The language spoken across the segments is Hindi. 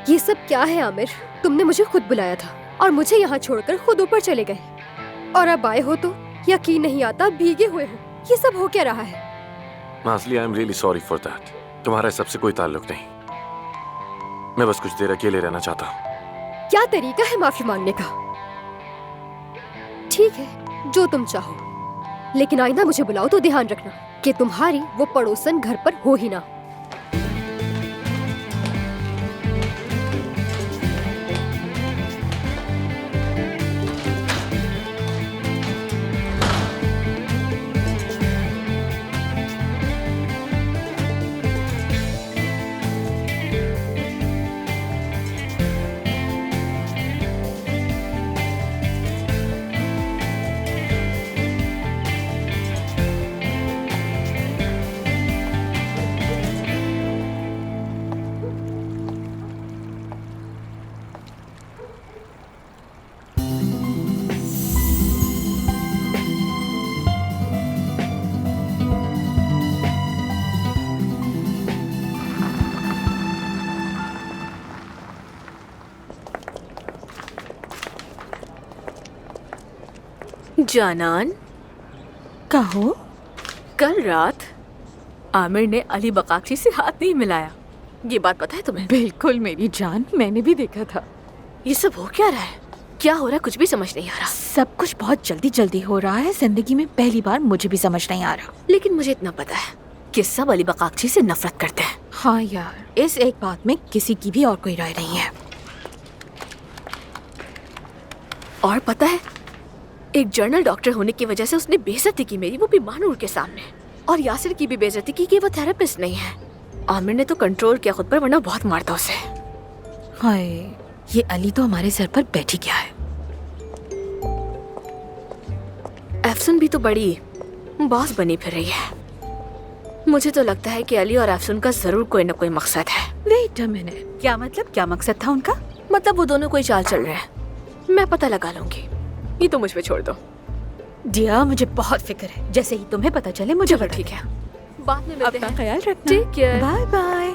ये सब क्या है आमिर? तुमने मुझे खुद बुलाया था और मुझे यहाँ छोड़कर खुद ऊपर चले गए, और अब आए हो तो यकीन नहीं आता भीगे हुए हो। ये सब हो क्या रहा है? Nazli, I am really sorry for that. तुम्हारा इस सबसे कोई ताल्लुक नहीं। मैं बस कुछ देर अकेले रहना चाहता हूँ। क्या तरीका है माफी मांगने का? ठीक है, जो तुम चाहो, लेकिन आइंदा मुझे बुलाओ तो ध्यान रखना कि तुम्हारी वो पड़ोसन घर पर हो ही ना। जानान, कहो। कल रात आमिर ने अली बकाक्षी से हाथ नहीं मिलाया। ये बात पता है तुम्हें? बिल्कुल मेरी जान, मैंने भी देखा था। ये सब हो क्या रहा है? क्या हो रहा है? कुछ भी समझ नहीं आ रहा। सब कुछ बहुत जल्दी जल्दी हो रहा है। जिंदगी में पहली बार मुझे भी समझ नहीं आ रहा। लेकिन मुझे इतना पता है कि सब अली बकाक्षी से नफरत करते हैं। हाँ यार, इस एक बात में किसी की भी और कोई राय नहीं है। और पता है, एक जर्नल डॉक्टर होने की वजह से उसने बेइज्जती की मेरी, वो भी मानूर के सामने। और यासिर की भी बेइज्जती की कि वो थेरेपिस्ट नहीं है। आमिर ने तो कंट्रोल किया खुद पर, वरना बहुत मारता उसे। हाय, ये अली तो हमारे सर पर बैठी क्या है। अफसून भी तो बड़ी बॉस बनी फिर रही है। मुझे तो लगता है कि अली और अफसून का जरूर कोई न कोई मकसद है। वेट अ मिनट, क्या मतलब? क्या मकसद था उनका? मतलब वो दोनों कोई चाल चल रहे हैं। मैं पता लगा लूंगी, ये तो मुझ पे छोड़ दो। डियर, मुझे बहुत फिक्र है। जैसे ही तुम्हें पता चले मुझे चलो बता ठीक देना। है, बाद में मिलते अपना हैं। ख्याल रखना। Take care. Bye bye.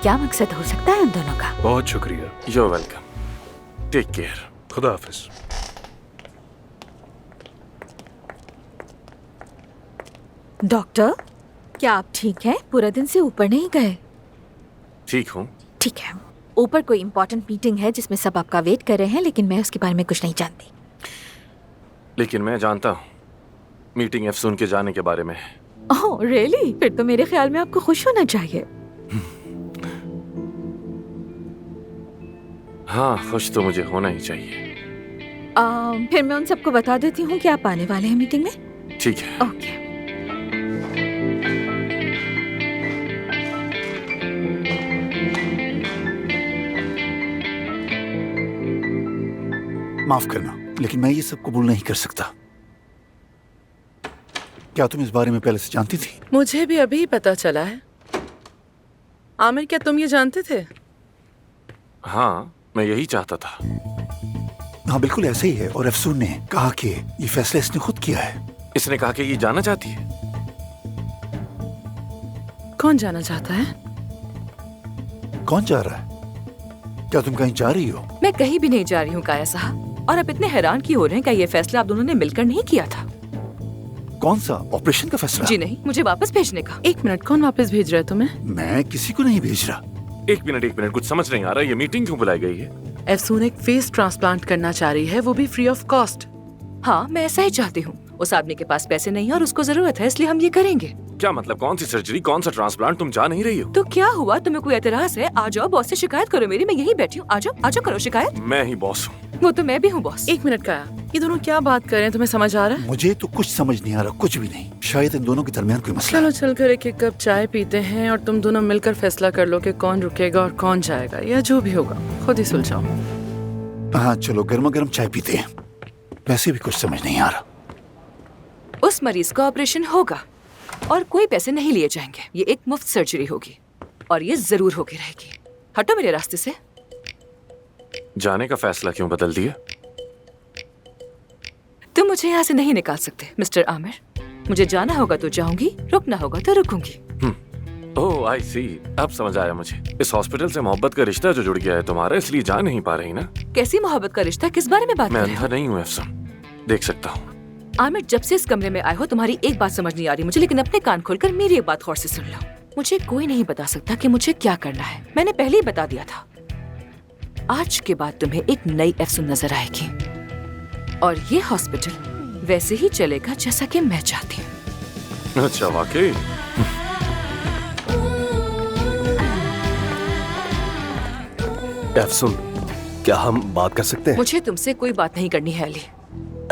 क्या मकसद हो सकता है उन दोनों का? बहुत शुक्रिया। You are welcome. Take care. खुदा हाफिज। डॉक्टर, क्या आप ठीक हैं? पूरा दिन से ऊपर नहीं गए? ठीक हूँ। ठीक है। ऊपर कोई इम्पोर्टेंट मीटिंग है जिसमें सब आपका वेट कर रहे हैं, लेकिन मैं उसके बारे में कुछ नहीं जानती। लेकिन मैं जानता हूँ मीटिंग अफसून के जाने के बारे में है। Oh really? फिर तो मेरे ख्याल में आपको खुश होना चाहिए। हाँ, खुश तो मुझे होना ही चाहिए। फिर मैं उन सबको बता देती हूँ कि आप आने वाले हैं मीटिंग में। ठीक है। ओके। माफ करना, लेकिन मैं ये सब कबूल नहीं कर सकता। क्या तुम इस बारे में पहले से जानती थी? मुझे भी अभी पता चला है। आमिर, क्या तुम ये जानते थे? हाँ, मैं यही चाहता था। हाँ बिल्कुल ऐसे ही है। और अफसून ने कहा कि ये फैसला इसने खुद किया है। इसने कहा कि ये जाना चाहती है। कौन जाना चाहता है? कौन जा रहा है? क्या तुम कहीं जा रही हो? मैं कहीं भी नहीं जा रही हूँ काया साहब। और आप इतने हैरान क्यों हो रहे हैं? क्या ये फैसला आप दोनों ने मिलकर नहीं किया था? कौन सा ऑपरेशन का फैसला? जी नहीं, मुझे वापस भेजने का। एक मिनट, कौन वापस भेज रहा है तुम्हें? मैं किसी को नहीं भेज रहा। एक मिनट, कुछ समझ नहीं आ रहा। ये मीटिंग क्यों बुलाई गई है? अफसून एक फेस ट्रांसप्लांट करना चाह रही है, वो भी फ्री ऑफ कॉस्ट। हाँ, मैं ऐसा ही चाहती हूँ। उस आदमी के पास पैसे नहीं है और उसको जरूरत है, इसलिए हम ये करेंगे। क्या मतलब? कौन सी सर्जरी, कौन सा ट्रांसप्लांट? तुम जा नहीं रही हो? तो क्या हुआ? तुम्हें कोई एतराज है? आ जाओ, बॉस से शिकायत करो मेरी। मैं यही बैठी हूँ। आ जाओ, आ जाओ, करो शिकायत। मैं ही बॉस हूँ। वो तो मैं भी हूँ बॉस। एक मिनट का, ये दोनों क्या बात कर रहे हैं? तुम्हें समझ आ रहा है? मुझे तो कुछ समझ नहीं आ रहा, कुछ भी नहीं। शायद इन दोनों के दरमियान कोई मसला चलो है। चलकर एक कप चाय पीते हैं और तुम दोनों मिलकर फैसला कर लो कि कौन रुकेगा और कौन जाएगा, या जो भी होगा खुद ही सुलझाओ। हाँ चलो, गर्मा गर्म चाय पीते हैं। वैसे भी कुछ समझ नहीं आ रहा। उस मरीज का ऑपरेशन होगा और कोई पैसे नहीं लिए जाएंगे। ये एक मुफ्त सर्जरी होगी और ये जरूर होके रहेगी। हटो मेरे रास्ते से। जाने का फैसला क्यों बदल दिया? तुम मुझे यहाँ से नहीं निकाल सकते मिस्टर आमिर। मुझे जाना होगा तो जाऊंगी, रुकना होगा तो रुकूंगी। ओह, आई सी, अब समझ आया मुझे। इस हॉस्पिटल से मोहब्बत का रिश्ता जो जुड़ गया है तुम्हारा, इसलिए जा नहीं पा रही ना। कैसी मोहब्बत का रिश्ता, किस बारे में बात मैं कर रहे अंधा नहीं हूँ अफसन, देख सकता हूँ। हो? आमिर, जब से इस कमरे में आए हो तुम्हारी एक बात समझ नहीं आ रही मुझे, लेकिन अपने कान खोलकर मेरी एक बात गौर से सुन लो। मुझे कोई नहीं बता सकता कि मुझे क्या करना है, मैंने पहले ही बता दिया था। आज के बाद तुम्हें एक नई अफसून नजर आएगी और ये हॉस्पिटल वैसे ही चलेगा जैसा कि मैं चाहती हूँ। अच्छा, वाकई? अफसून, क्या हम बात कर सकते हैं? मुझे तुमसे कोई बात नहीं करनी है अली।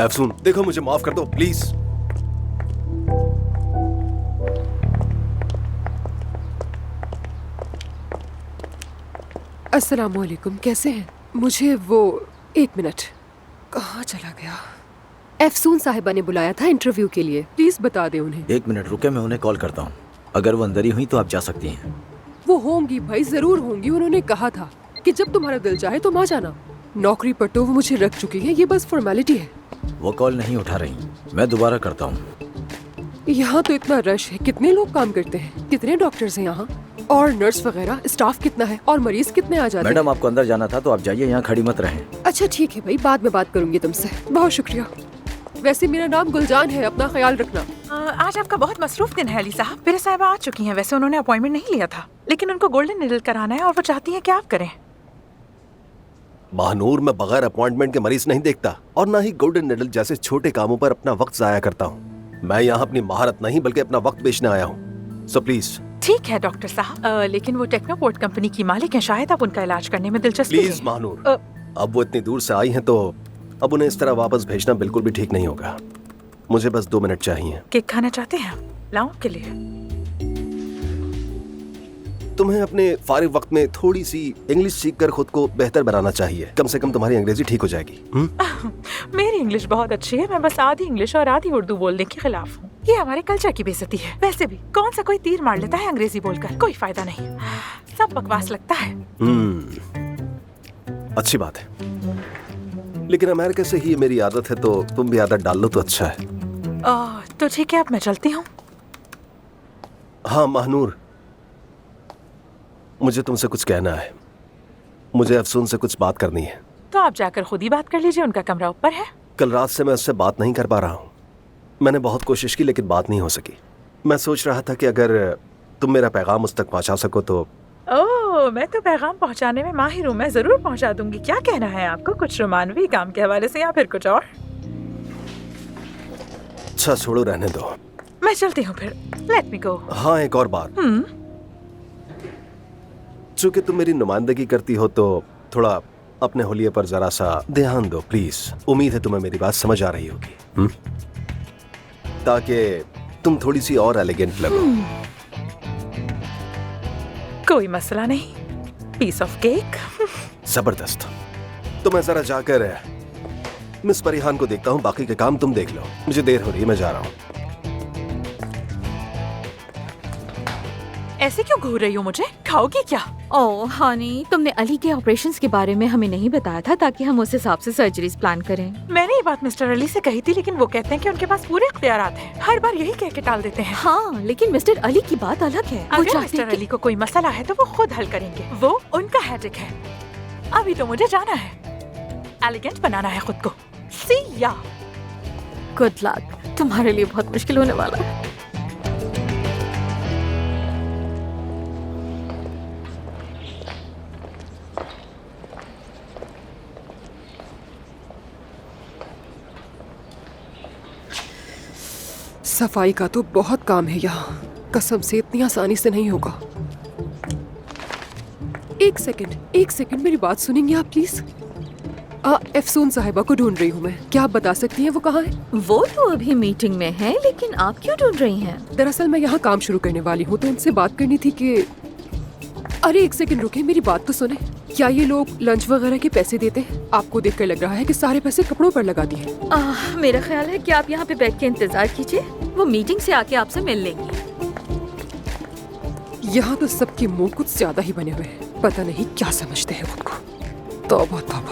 अफसून, देखो मुझे माफ कर दो प्लीज। अस्सलामुअलैकुम, कैसे हैं? मुझे वो 1 मिनट, कहाँ चला गया? अफसून साहिबा ने बुलाया था इंटरव्यू के लिए। प्लीज बता दे उन्हें। 1 मिनट रुके, मैं उन्हें कॉल करता हूँ। अगर वो अंदर ही हुई तो आप जा सकती हैं। वो होंगी भाई, जरूर होंगी। उन्होंने कहा था कि जब तुम्हारा दिल चाहे तुम आ जाना। नौकरी पर तो वो मुझे रख चुकी है, ये बस फॉर्मेलिटी है। वो कॉल नहीं उठा रही, मैं दोबारा करता हूँ। यहाँ तो इतना रश है, कितने लोग काम करते हैं, कितने डॉक्टर्स हैं यहाँ, और नर्स वगैरह, स्टाफ कितना है, और मरीज कितने आ जाते हैं। मैडम, आपको अंदर जाना था तो आप जाइए, यहाँ खड़ी मत रहें। अच्छा ठीक है भाई, बाद में बात करूंगी तुमसे। बहुत शुक्रिया। वैसे मेरा नाम गुलजान है, अपना ख्याल रखना। आज आपका बहुत मसरूफ दिन है अली साहब। मेरे साहिबा आ चुकी हैं। वैसे उन्होंने अपॉइंटमेंट नहीं लिया था, लेकिन उनको गोल्डन निडल कराना है और वो चाहती हैं कि आप करें। महानूर, मैं बगैर अपॉइंटमेंट के मरीज नहीं देखता और ना ही गोल्डन निडल जैसे छोटे कामों पर अपना वक्त जाया करता हूँ। मैं यहाँ अपनी महारत नहीं बल्कि अपना वक्त बेचने आया हूँ। So please. ठीक है डॉक्टर साहब, लेकिन वो टेक्नोपोर्ट कंपनी की मालिक हैं, शायद आप उनका इलाज करने में दिलचस्पी प्लीज महानूर, अब वो इतनी दूर से आई हैं तो अब उन्हें इस तरह वापस भेजना बिल्कुल भी ठीक नहीं होगा। मुझे बस 2 मिनट चाहिए। केक खाना चाहते हैं? लाऊं के लिए? तुम्हें अपने फारिग वक्त में थोड़ी सी इंग्लिश सीखकर खुद को बेहतर बनाना चाहिए। कम से कम तुम्हारी अंग्रेजी ठीक हो जाएगी। मेरी इंग्लिश बहुत अच्छी है, मैं बस आधी इंग्लिश और आधी उर्दू बोलने के खिलाफ हूँ। ये हमारे कल्चर की बेइज्जती है। वैसे भी कौन सा कोई तीर मार लेता है अंग्रेजी बोलकर, कोई फायदा नहीं, सब बकवास लगता है। अच्छी बात है, लेकिन अमेरिका से ही मेरी आदत है, तो तुम भी आदत डाल लो तो अच्छा है। तो ठीक है, अब मैं चलती हूँ। हाँ महानूर, मुझे तुमसे कुछ कहना है। मुझे अफसून से कुछ बात करनी है। तो आप जाकर खुद ही बात कर लीजिए, उनका कमरा ऊपर है। कल रात से मैं उससे बात नहीं कर पा रहा हूँ। मैंने बहुत कोशिश की लेकिन बात नहीं हो सकी। मैं सोच रहा था कि अगर तुम मेरा पैगाम उस तक पहुँचा सको तो। ओह, मैं तो पैगाम पहुँचाने में माहिर हूँ, मैं जरूर पहुँचा दूंगी। क्या कहना है आपको, कुछ रोमानवी काम के हवाले से या फिर कुछ और? अच्छा छोड़ो, रहने दो, मैं चलती हूँ फिर। लेट मी गो। हाँ, एक और बात, चूंकि तुम मेरी नुमाइंदगी करती हो तो थोड़ा अपने होलिये पर जरा सा ध्यान दो प्लीज। उम्मीद है तुम्हें मेरी बात समझ आ रही होगी, ताकि तुम थोड़ी सी और एलिगेंट लगो। कोई मसला नहीं, पीस ऑफ केक। जबरदस्त। तो मैं जरा जाकर मिस परिहान को देखता हूँ, बाकी के काम तुम देख लो। मुझे देर हो रही है, मैं जा रहा हूँ। ऐसे क्यों घूर रही हो मुझे? खाओगी क्या? ओह हनी, तुमने अली के ऑपरेशंस के बारे में हमें नहीं बताया था ताकि हम उस हिसाब से सर्जरीज प्लान करें। मैंने ये बात मिस्टर अली से कही थी, लेकिन वो कहते हैं कि उनके पास पूरे इख्तियारात हैं। हर बार यही कह के टाल देते हैं। हाँ, लेकिन मिस्टर अली की बात अलग है। वो अगर चाहते मिस्टर हैं कि- अली को कोई मसला है तो वो खुद हल करेंगे, वो उनका हेडेक है। अभी तो मुझे जाना है, एलिगेंट बनाना है खुद को। सी या गुड लक, तुम्हारे लिए बहुत मुश्किल होने वाला है। सफाई का तो बहुत काम है यहाँ, कसम से इतनी आसानी से नहीं होगा। एक सेकंड, मेरी बात सुनेंगे आप प्लीज? अफसून साहिबा को ढूंढ रही हूँ मैं, क्या आप बता सकती हैं वो कहाँ है? वो तो अभी मीटिंग में है, लेकिन आप क्यों ढूंढ रही हैं? दरअसल मैं यहाँ काम शुरू करने वाली हूँ, तो उनसे बात करनी थी कि। अरे एक सेकंड रुके, मेरी बात तो सुने। क्या ये लोग लंच वगैरह के पैसे देते हैं? आपको देखकर लग रहा है कि सारे पैसे कपड़ों पर लगा दिए। मेरा ख्याल है कि आप यहाँ पे बैठ के इंतजार कीजिए, वो मीटिंग से आके आपसे मिल लेंगी। यहाँ तो सबके मुंह कुछ ज्यादा ही बने हुए हैं, पता नहीं क्या समझते हैं खुद को। तौबा तौबा।